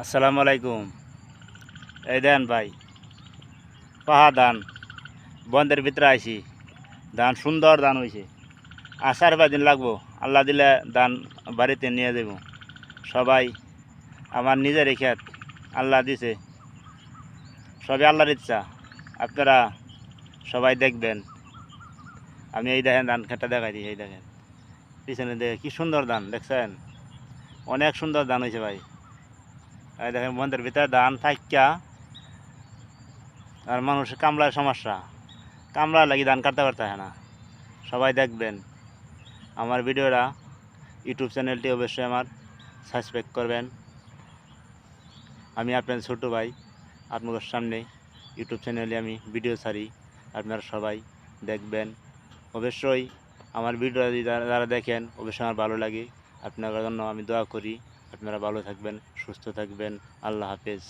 আসসালামু আলাইকুম। এই দেন ভাই, পাহা ধান বন্ধের ভিতরে আইছি। ধান সুন্দর ধান হয়েছে। আর 4-5 দিন লাগবো। আল্লাহ দিলে ধান বাড়িতে নিয়ে যাব। সবাই আমার নিজের ক্ষেত, আল্লাহ দিছে, সবই আল্লাহর ইচ্ছা। আপনারা সবাই দেখবেন। আমি এই দেখেন ধান খেতটা দেখাই দিই। এই দেখেন পিছনে দেখে কি সুন্দর ধান দেখছেন, অনেক সুন্দর ধান হয়েছে ভাই। এই দেখেন বন্ধের ভিতরে ধান থাইকা, আর মানুষের কামলার সমস্যা, কামলা লাগি ধান কাটতে পারতে হয় না। সবাই দেখবেন আমার ভিডিওটা। ইউটিউব চ্যানেলটি অবশ্যই আমার সাবস্ক্রাইব করবেন। আমি আপনার ছোটো ভাই, আপনাদের সামনে ইউটিউব চ্যানেলে আমি ভিডিও ছাড়ি, আপনারা সবাই দেখবেন। অবশ্যই আমার ভিডিও যারা দেখেন অবশ্যই আমার ভালো লাগে। আপনাদের জন্য আমি দোয়া করি, আপনারা ভালো থাকবেন, সুস্থ থাকবেন। আল্লাহ হাফেজ।